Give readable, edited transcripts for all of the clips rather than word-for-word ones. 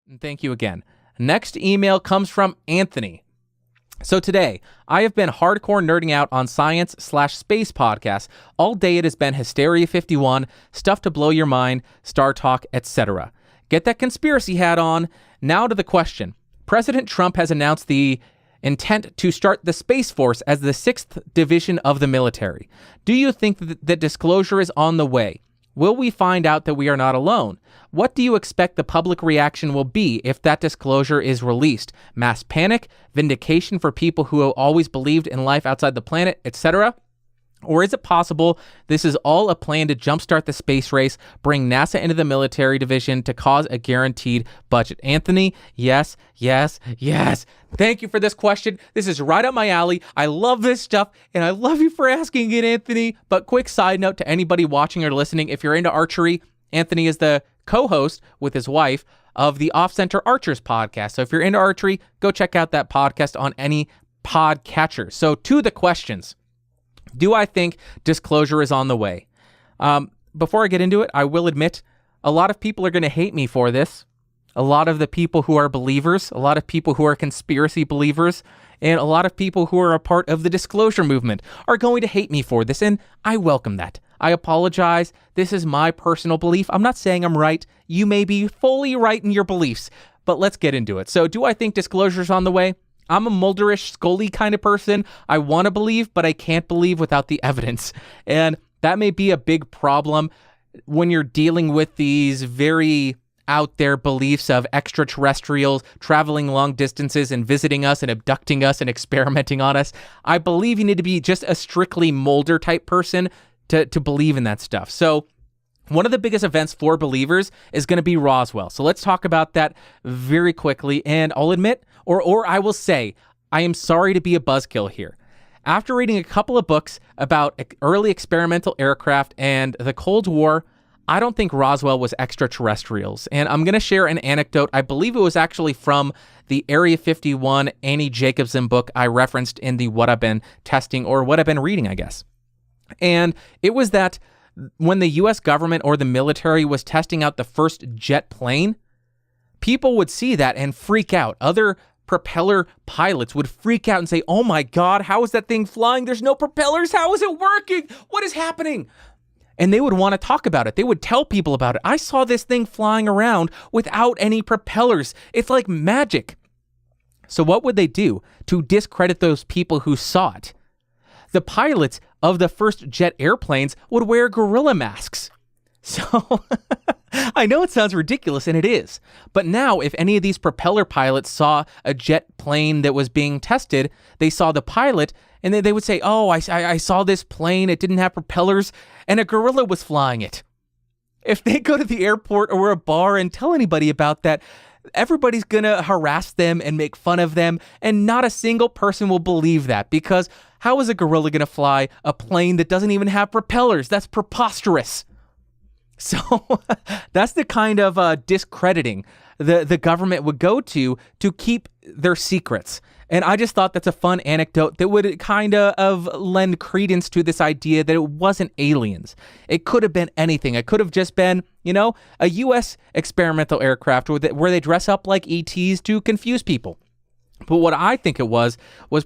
And thank you again. Next email comes from Anthony. So today, I have been hardcore nerding out on science/space podcasts. All day it has been Hysteria 51, Stuff to Blow Your Mind, Star Talk, etc. Get that conspiracy hat on. Now to the question. President Trump has announced the intent to start the Space Force as the 6th division of the military. Do you think that disclosure is on the way? Will we find out that we are not alone? What do you expect the public reaction will be if that disclosure is released? Mass panic, vindication for people who have always believed in life outside the planet, etc.? Or is it possible this is all a plan to jumpstart the space race, bring NASA into the military division to cause a guaranteed budget? Anthony, yes. Thank you for this question. This is right up my alley. I love this stuff, and I love you for asking it, Anthony. But quick side note to anybody watching or listening, if you're into archery, Anthony is the co-host with his wife of the Off-Center Archers podcast. So if you're into archery, go check out that podcast on any podcatcher. So to the questions. Do I think disclosure is on the way? Before I get into it, I will admit a lot of people are going to hate me for this. A lot of the people who are believers, a lot of people who are conspiracy believers, and a lot of people who are a part of the disclosure movement are going to hate me for this, and I welcome that. I apologize. This is my personal belief. I'm not saying I'm right. You may be fully right in your beliefs, but let's get into it. So do I think disclosure is on the way? I'm a Mulderish, Scully kind of person. I want to believe, but I can't believe without the evidence. And that may be a big problem when you're dealing with these very out there beliefs of extraterrestrials traveling long distances and visiting us and abducting us and experimenting on us. I believe you need to be just a strictly Mulder type person to believe in that stuff. So one of the biggest events for believers is going to be Roswell. So let's talk about that very quickly. And I'll admit, or I will say, I am sorry to be a buzzkill here. After reading a couple of books about early experimental aircraft and the Cold War, I don't think Roswell was extraterrestrials. And I'm going to share an anecdote. I believe it was actually from the Area 51 Annie Jacobson book I referenced in the What I've Been Testing, or What I've Been Reading, I guess. And it was that when the U.S. government or the military was testing out the first jet plane, people would see that and freak out. Other propeller pilots would freak out and say, "Oh my God, how is that thing flying? There's no propellers. How is it working? What is happening?" And they would want to talk about it. They would tell people about it. I saw this thing flying around without any propellers. It's like magic. So what would they do to discredit those people who saw it? The pilots of the first jet airplanes would wear gorilla masks. So I know it sounds ridiculous, and it is. But now, if any of these propeller pilots saw a jet plane that was being tested, they saw the pilot, and they would say, "Oh, I saw this plane. It didn't have propellers, and a gorilla was flying it." If they go to the airport or a bar and tell anybody about that, everybody's going to harass them and make fun of them, and not a single person will believe that, because how is a gorilla going to fly a plane that doesn't even have propellers? That's preposterous. So that's the kind of discrediting the government would go to keep their secrets. And I just thought that's a fun anecdote that would kind of lend credence to this idea that it wasn't aliens. It could have been anything. It could have just been, a U.S. experimental aircraft where they dress up like ETs to confuse people. But what I think it was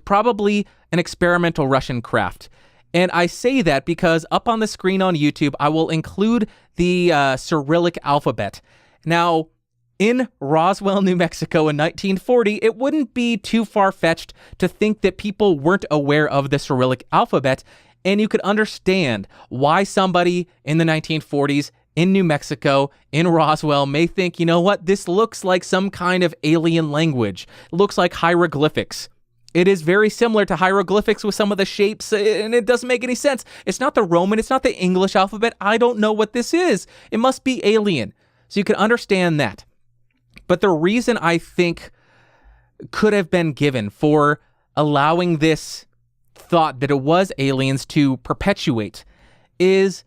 probably an experimental Russian craft. And I say that because up on the screen on YouTube, I will include the Cyrillic alphabet. Now, in Roswell, New Mexico in 1940, it wouldn't be too far-fetched to think that people weren't aware of the Cyrillic alphabet, and you could understand why somebody in the 1940s in New Mexico, in Roswell, may think, you know what, this looks like some kind of alien language. It looks like hieroglyphics. It is very similar to hieroglyphics with some of the shapes, and it doesn't make any sense. It's not the Roman, it's not the English alphabet. I don't know what this is. It must be alien. So you can understand that. But the reason I think could have been given for allowing this thought that it was aliens to perpetuate is,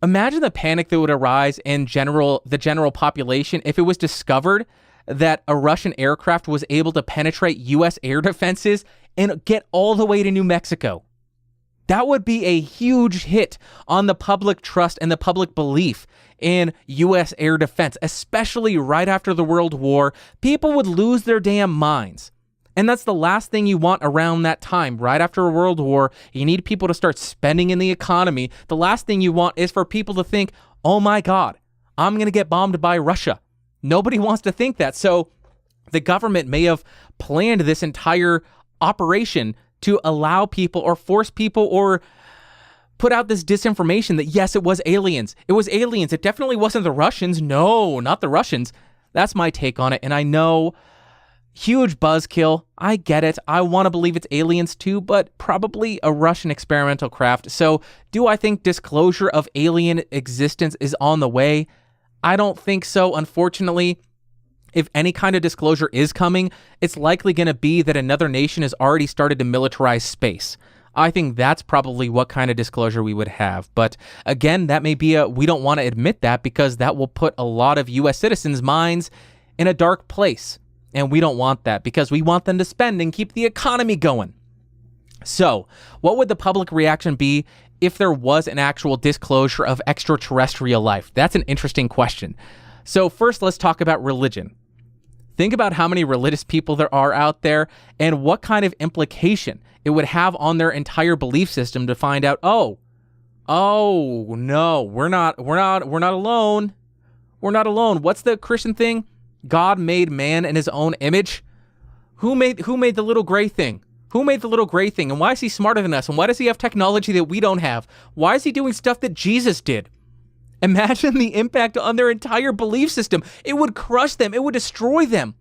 imagine the panic that would arise in the general population if it was discovered that a Russian aircraft was able to penetrate U.S. air defenses and get all the way to New Mexico. That would be a huge hit on the public trust and the public belief in U.S. air defense, especially right after the World War. People would lose their damn minds. And that's the last thing you want around that time, right after a world war. You need people to start spending in the economy. The last thing you want is for people to think, oh my God, I'm going to get bombed by Russia. Nobody wants to think that. So the government may have planned this entire operation to allow people or force people or put out this disinformation that, yes, it was aliens. It was aliens. It definitely wasn't the Russians. No, not the Russians. That's my take on it. And I know, huge buzzkill. I get it. I want to believe it's aliens too, but probably a Russian experimental craft. So do I think disclosure of alien existence is on the way? I don't think so, unfortunately. If any kind of disclosure is coming, it's likely going to be that another nation has already started to militarize space. I think that's probably what kind of disclosure we would have. But again, that may be we don't want to admit that because that will put a lot of U.S. citizens' minds in a dark place. And we don't want that because we want them to spend and keep the economy going. So, what would the public reaction be if there was an actual disclosure of extraterrestrial life? That's an interesting question. So first, let's talk about religion. Think about how many religious people there are out there and what kind of implication it would have on their entire belief system to find out, oh no, we're not alone. We're not alone. What's the Christian thing? God made man in his own image. Who made the little gray thing? Who made the little gray thing? And why is he smarter than us? And why does he have technology that we don't have? Why is he doing stuff that Jesus did? Imagine the impact on their entire belief system. It would crush them. It would destroy them.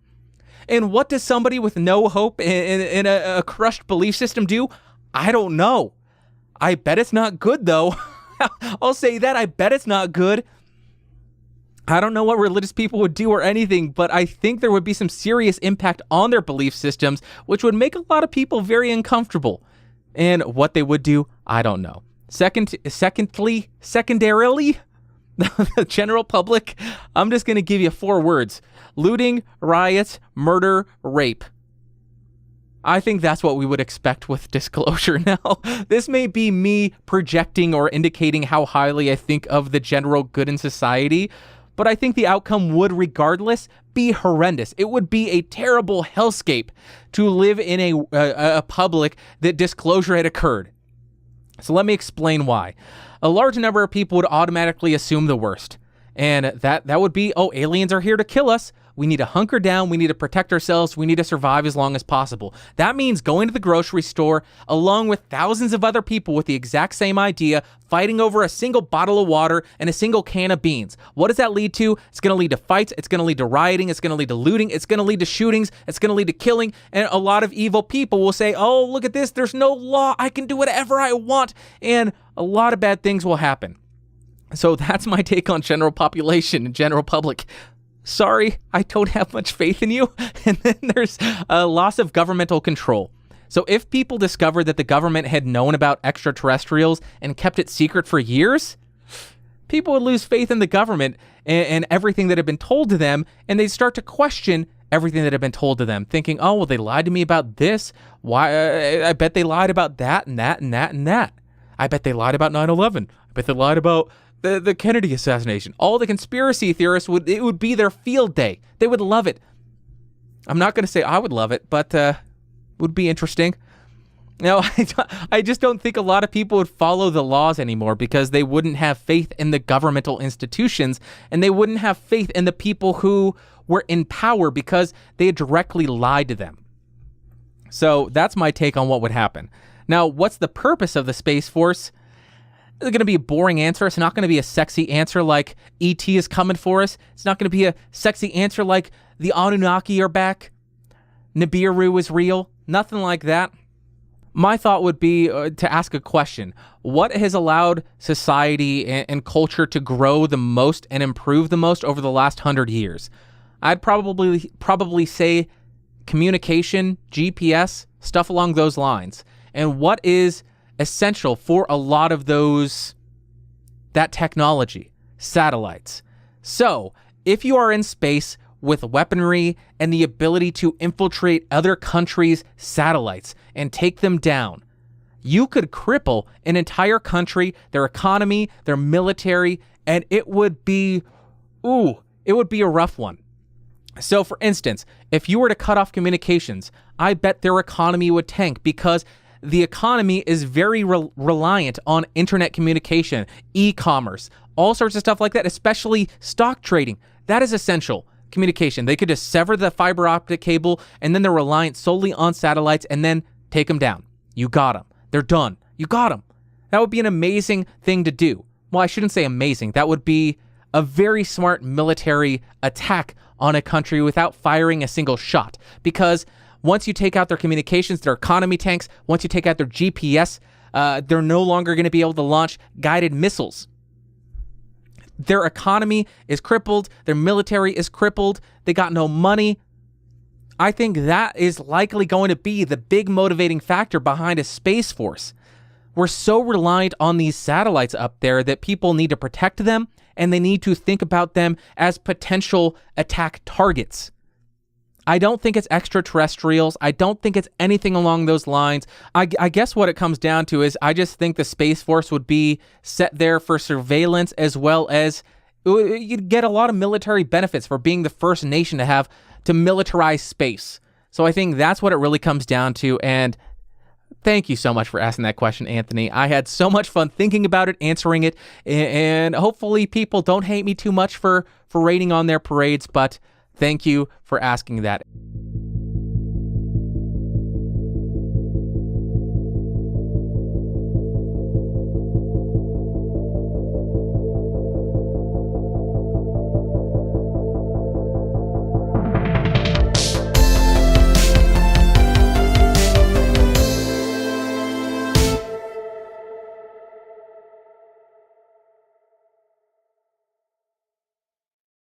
And what does somebody with no hope in a crushed belief system do? I don't know. I bet it's not good, though. I'll say that. I bet it's not good. I don't know what religious people would do or anything, but I think there would be some serious impact on their belief systems, which would make a lot of people very uncomfortable. And what they would do, I don't know. Secondarily, the general public, I'm just going to give you 4 words. Looting, riots, murder, rape. I think that's what we would expect with disclosure. Now, this may be me projecting or indicating how highly I think of the general good in society, but I think the outcome would regardless be horrendous. It would be a terrible hellscape to live in a public that disclosure had occurred. So let me explain why. A large number of people would automatically assume the worst. And that would be, oh, aliens are here to kill us. We need to hunker down. We need to protect ourselves. We need to survive as long as possible. That means going to the grocery store along with thousands of other people with the exact same idea, fighting over a single bottle of water and a single can of beans. What does that lead to? It's going to lead to fights. It's going to lead to rioting. It's going to lead to looting. It's going to lead to shootings. It's going to lead to killing. And a lot of evil people will say, oh, look at this. There's no law. I can do whatever I want. And a lot of bad things will happen. So that's my take on general population and general public. Sorry, I don't have much faith in you. And then there's a loss of governmental control. So if people discovered that the government had known about extraterrestrials and kept it secret for years, people would lose faith in the government and everything that had been told to them, and they'd start to question everything that had been told to them, thinking, oh, well, they lied to me about this. Why? I bet they lied about that and that and that and that. I bet they lied about 9/11. I bet they lied about the Kennedy assassination. All the conspiracy theorists it would be their field day. They would love it. I'm not going to say I would love it, but would be interesting. No, I just don't think a lot of people would follow the laws anymore because they wouldn't have faith in the governmental institutions and they wouldn't have faith in the people who were in power because they had directly lied to them. So that's my take on what would happen. Now, what's the purpose of the Space Force? It's going to be a boring answer. It's not going to be a sexy answer like E.T. is coming for us. It's not going to be a sexy answer like the Anunnaki are back. Nibiru is real. Nothing like that. My thought would be to ask a question. What has allowed society and culture to grow the most and improve the most over the last 100 years? I'd probably say communication, GPS, stuff along those lines. And what is essential for a lot of that technology? Satellites. So, if you are in space with weaponry and the ability to infiltrate other countries' satellites and take them down, You could cripple an entire country, their economy, their military, and it would be a rough one. So for instance, if you were to cut off communications, I bet their economy would tank because the economy is very reliant on internet communication, e-commerce, all sorts of stuff like that, especially stock trading. That is essential communication. They could just sever the fiber optic cable and then they're reliant solely on satellites and then take them down. You got them. They're done. You got them. That would be an amazing thing to do. Well, I shouldn't say amazing. That would be a very smart military attack on a country without firing a single shot. Because once you take out their communications, their economy tanks. Once you take out their GPS, they're no longer going to be able to launch guided missiles. Their economy is crippled. Their military is crippled. They got no money. I think that is likely going to be the big motivating factor behind a space force. We're so reliant on these satellites up there that people need to protect them and they need to think about them as potential attack targets. I don't think it's extraterrestrials. I don't think it's anything along those lines. I guess what it comes down to is I just think the Space Force would be set there for surveillance as well as you'd get a lot of military benefits for being the first nation to militarize space. So I think that's what it really comes down to. And thank you so much for asking that question, Anthony. I had so much fun thinking about it, answering it, and hopefully people don't hate me too much for raining on their parades, but thank you for asking that.